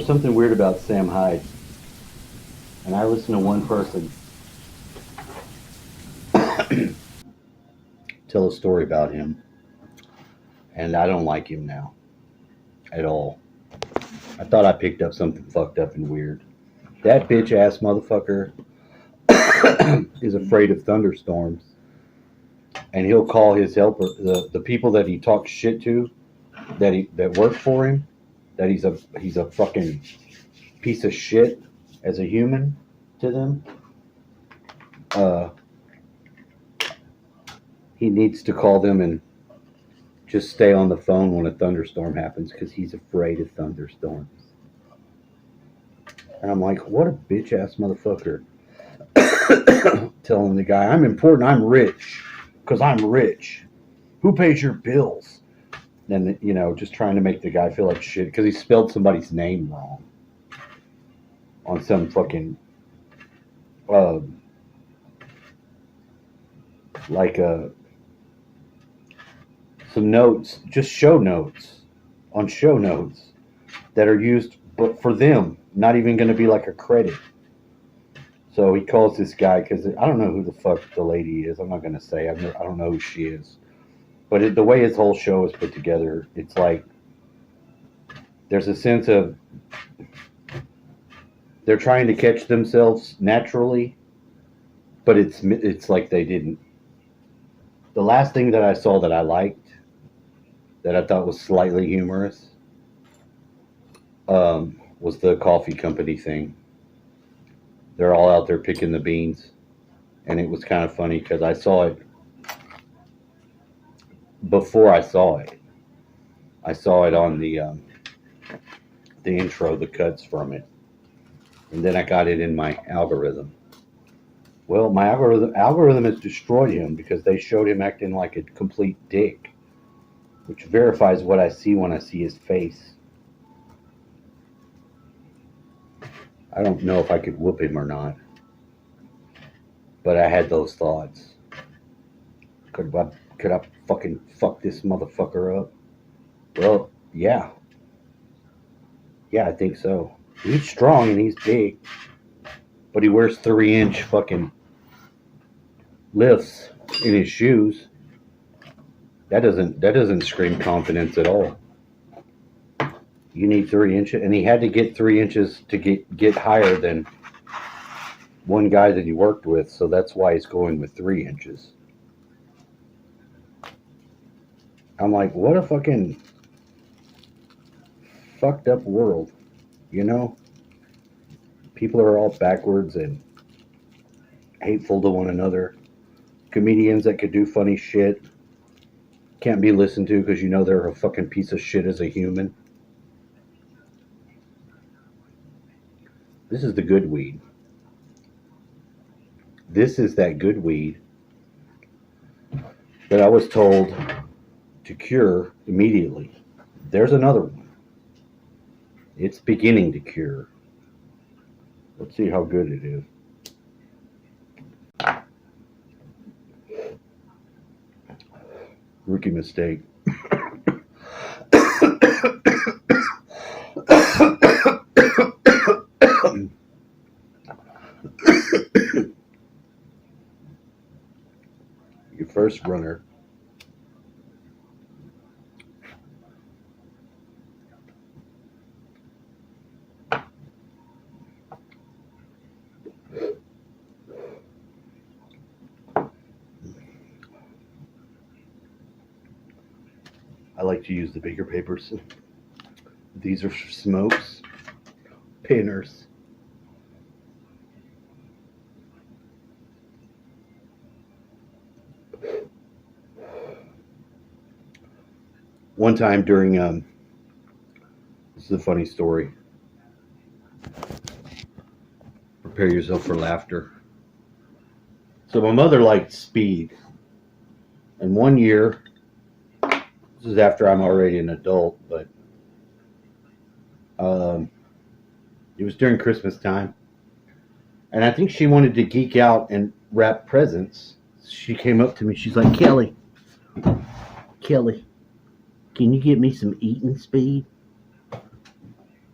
there's something weird about Sam Hyde, and I listen to one person tell a story about him, and I don't like him now at all. I thought I picked up something fucked up and weird. That bitch ass motherfucker is afraid of thunderstorms, and he'll call his helper, the people that he talks shit to, that work for him, that he's a fucking piece of shit as a human to them. Uh, he needs to call them and just stay on the phone when a thunderstorm happens because he's afraid of thunderstorms. And I'm like, what a bitch ass motherfucker. Telling the guy, I'm important, I'm rich, because I'm rich. Who pays your bills? And, just trying to make the guy feel like shit because he spelled somebody's name wrong on some fucking, uh, like, some notes, just show notes on show notes that are used but for them, not even going to be like a credit. So he calls this guy because I don't know who the fuck the lady is. I'm not going to say. I don't know who she is. But the way his whole show is put together, it's like there's a sense of they're trying to catch themselves naturally, but it's like they didn't. The last thing that I saw that I liked, that I thought was slightly humorous, was the coffee company thing. They're all out there picking the beans, and it was kind of funny because I saw it before I saw it. I saw it on the intro, the cuts from it, and then I got it in my algorithm. Well, my algorithm has destroyed him because they showed him acting like a complete dick, which verifies what I see when I see his face. I don't know if I could whoop him or not, but I had those thoughts. Could I fucking fuck this motherfucker up? Well, yeah. Yeah, I think so. He's strong and he's big, but he wears 3-inch fucking lifts in his shoes. That doesn't scream confidence at all. You need 3 inches, and he had to get 3 inches to get higher than one guy that he worked with, so that's why he's going with 3 inches. I'm like, what a fucking fucked up world, People are all backwards and hateful to one another. Comedians that could do funny shit can't be listened to because they're a fucking piece of shit as a human. This is the good weed. This is that good weed that I was told to cure immediately. There's another one. It's beginning to cure. Let's see how good it is. Rookie mistake. Your first runner. I like to use the bigger papers. These are smokes, pinners. One time during, this is a funny story. Prepare yourself for laughter. So my mother liked speed. And one year, this is after I'm already an adult, but it was during Christmas time. And I think she wanted to geek out and wrap presents. She came up to me. She's like, Kelly, can you get me some Eatin speed?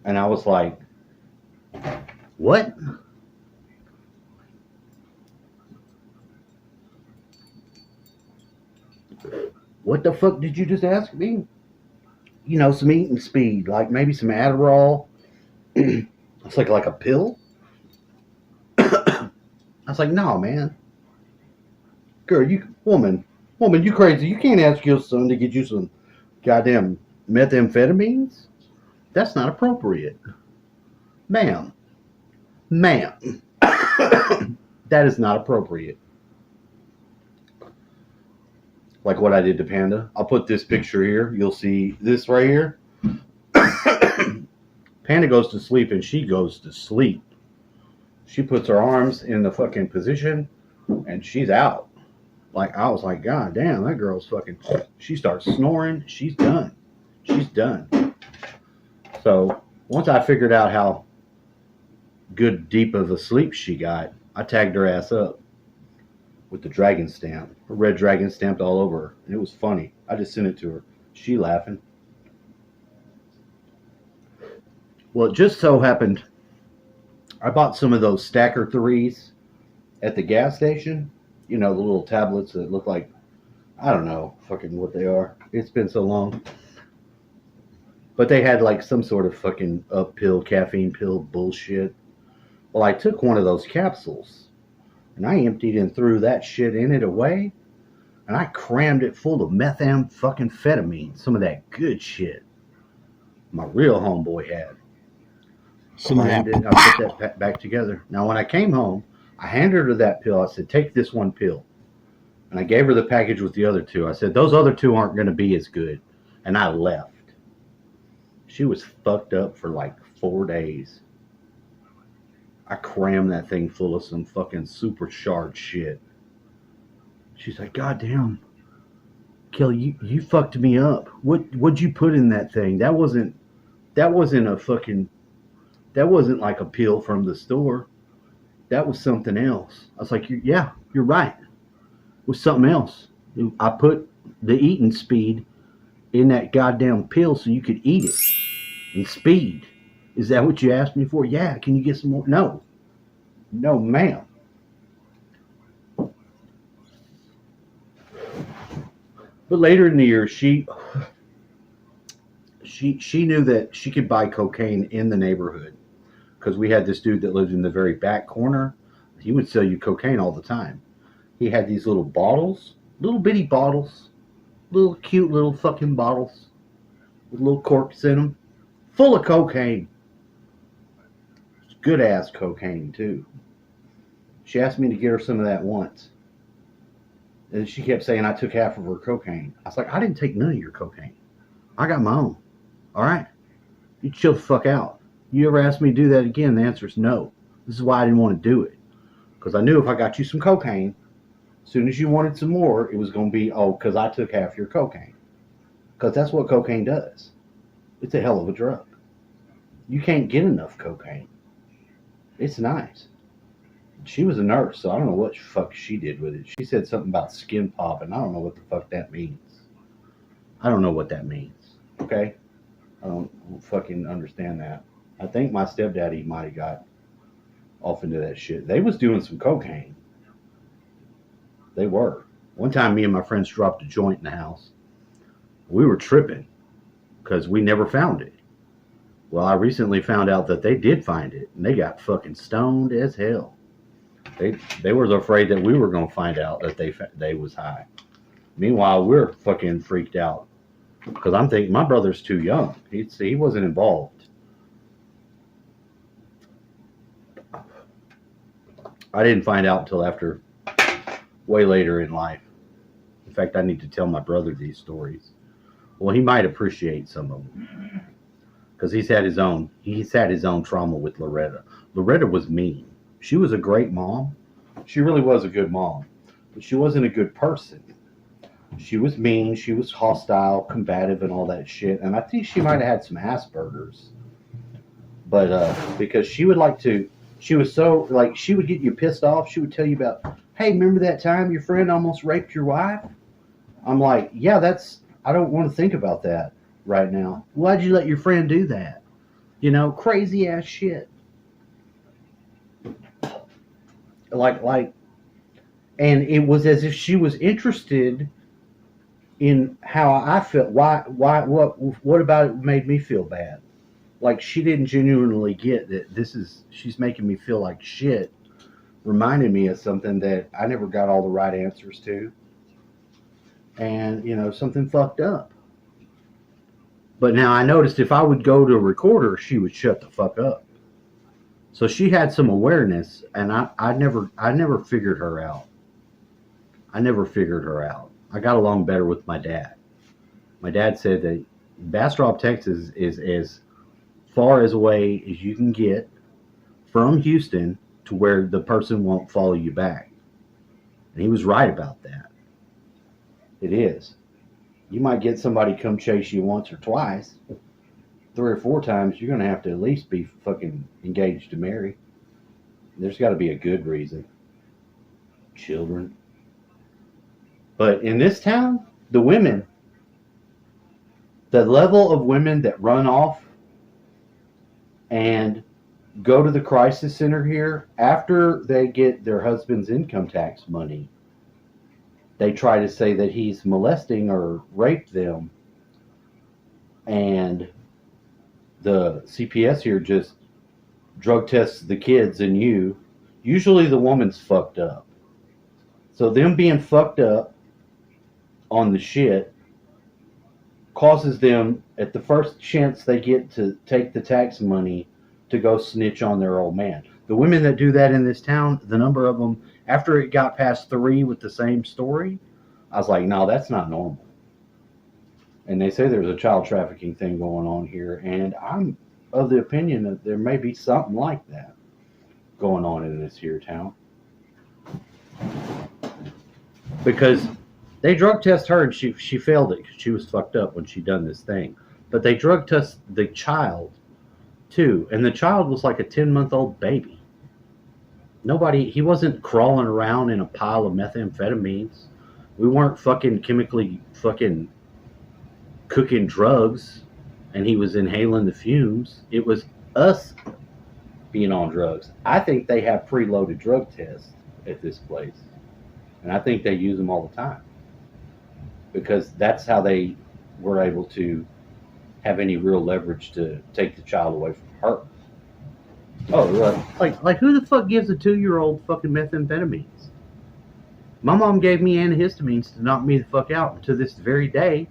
And I was like, what? What the fuck did you just ask me? You know, some eating speed, like maybe some Adderall. It's like a pill. I was like, no, man. Girl, woman, you crazy. You can't ask your son to get you some goddamn methamphetamines. That's not appropriate. Ma'am, ma'am, that is not appropriate. Like what I did to Panda. I'll put this picture here. You'll see this right here. Panda goes to sleep and she goes to sleep. She puts her arms in the fucking position and she's out. Like, I was like, God damn, that girl's fucking. She starts snoring. She's done. She's done. So once I figured out how good deep of a sleep she got, I tagged her ass up with the dragon stamp, a red dragon stamped all over her. And it was funny. I just sent it to her. She laughing. Well, it just so happened I bought some of those Stacker 3s at the gas station. You know, the little tablets that look like, I don't know fucking what they are. It's been so long. But they had like some sort of fucking up pill, caffeine pill bullshit. Well, I took one of those capsules and I emptied and threw that shit in it away. And I crammed it full of methamphetamine, some of that good shit my real homeboy had. Some of that. I put that back together. Now, when I came home, I handed her that pill. I said, take this one pill. And I gave her the package with the other two. I said, those other two aren't going to be as good. And I left. She was fucked up for like 4 days. I crammed that thing full of some fucking supercharged shit. She's like, God damn. Kelly, you fucked me up. What'd you put in that thing? That wasn't like a pill from the store. That was something else. I was like, yeah, you're right. It was something else. I put the eating speed in that goddamn pill so you could eat it. And speed. Is that what you asked me for? Yeah, can you get some more? No. No, ma'am. But later in the year, she knew that she could buy cocaine in the neighborhood. Because we had this dude that lived in the very back corner. He would sell you cocaine all the time. He had these little bottles, little bitty bottles, little cute little fucking bottles with little corks in them, full of cocaine. Good ass cocaine too. She asked me to get her some of that once. And she kept saying I took half of her cocaine. I was like, I didn't take none of your cocaine. I got my own. All right? You chill the fuck out. You ever ask me to do that again? The answer is no. This is why I didn't want to do it. Because I knew if I got you some cocaine, as soon as you wanted some more, it was going to be, oh, because I took half your cocaine. Because that's what cocaine does. It's a hell of a drug. You can't get enough cocaine. It's nice. She was a nurse, so I don't know what the fuck she did with it. She said something about skin pop, and I don't know what the fuck that means. I don't know what that means. Okay? I don't fucking understand that. I think my stepdaddy might have got off into that shit. They was doing some cocaine. They were. One time, me and my friends dropped a joint in the house. We were tripping because we never found it. Well, I recently found out that they did find it, and they got fucking stoned as hell. They were afraid that we were going to find out that they was high. Meanwhile, we're fucking freaked out because I'm thinking my brother's too young. He wasn't involved. I didn't find out until after, way later in life. In fact, I need to tell my brother these stories. Well, he might appreciate some of them because he's had his own trauma with Loretta. Loretta was mean. She was a great mom. She really was a good mom, but she wasn't a good person. She was mean. She was hostile, combative, and all that shit. And I think she might have had some Asperger's, but because she would like to. She was so, like, she would get you pissed off. She would tell you about, hey, remember that time your friend almost raped your wife? I'm like, yeah, I don't want to think about that right now. Why'd you let your friend do that? You know, crazy ass shit. Like, and it was as if she was interested in how I felt. What about it made me feel bad? Like she didn't genuinely get that she's making me feel like shit, reminding me of something that I never got all the right answers to, and something fucked up. But now I noticed if I would go to record her, she would shut the fuck up. So she had some awareness, and I never figured her out. I never figured her out. I got along better with my dad. My dad said that Bastrop, Texas is as far as away as you can get from Houston to where the person won't follow you back. And he was right about that. It is. You might get somebody come chase you once or twice. 3 or 4 times, you're going to have to at least be fucking engaged to marry. There's got to be a good reason. Children. But in this town, the women, the level of women that run off and go to the crisis center here after they get their husband's income tax money, they try to say that he's molesting or raped them, and the CPS here just drug tests the kids and you. Usually the woman's fucked up. So them being fucked up on the shit causes them, at the first chance they get to take the tax money, to go snitch on their old man. The women that do that in this town, the number of them, after it got past 3 with the same story, I was like, no, that's not normal. And they say there's a child trafficking thing going on here, and I'm of the opinion that there may be something like that going on in this here town. Because they drug test her and she failed it because she was fucked up when she done this thing. But they drug test the child too, and the child was like a 10-month-old baby. He wasn't crawling around in a pile of methamphetamines. We weren't fucking chemically fucking cooking drugs and he was inhaling the fumes. It was us being on drugs. I think they have preloaded drug tests at this place, and I think they use them all the time because that's how they were able to have any real leverage to take the child away from her. Oh, like who the fuck gives a 2-year-old fucking methamphetamines? My mom gave me antihistamines to knock me the fuck out. And to this very day,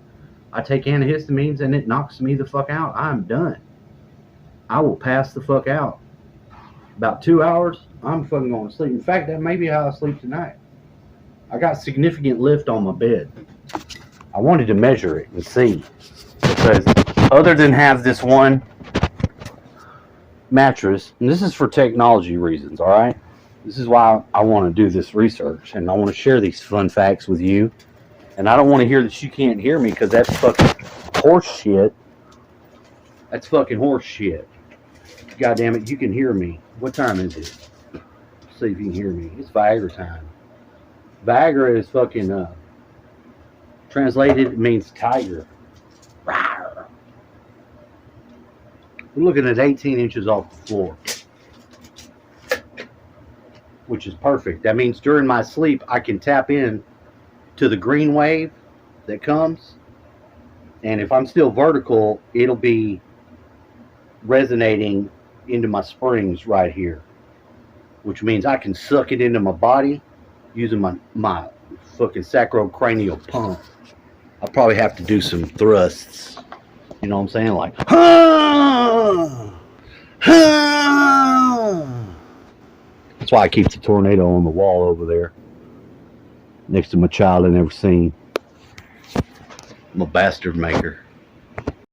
I take antihistamines and it knocks me the fuck out. I'm done. I will pass the fuck out. About 2 hours, I'm fucking going to sleep. In fact, that may be how I sleep tonight. I got significant lift on my bed. I wanted to measure it and see. Because other than have this one mattress, and this is for technology reasons, all right? This is why I want to do this research, and I want to share these fun facts with you. And I don't want to hear that you can't hear me because that's fucking horse shit. That's fucking horse shit. God damn it, you can hear me. What time is it? Let's see if you can hear me. It's Viagra time. Viagra is fucking, translated, it means tiger. Rawr. We're looking at 18 inches off the floor, which is perfect. That means during my sleep, I can tap in to the green wave that comes. And if I'm still vertical, it'll be resonating into my springs right here, which means I can suck it into my body using my fucking sacrocranial pump. I'll probably have to do some thrusts. You know what I'm saying? Like, that's why I keep the tornado on the wall over there next to my child I never seen. I'm a bastard maker.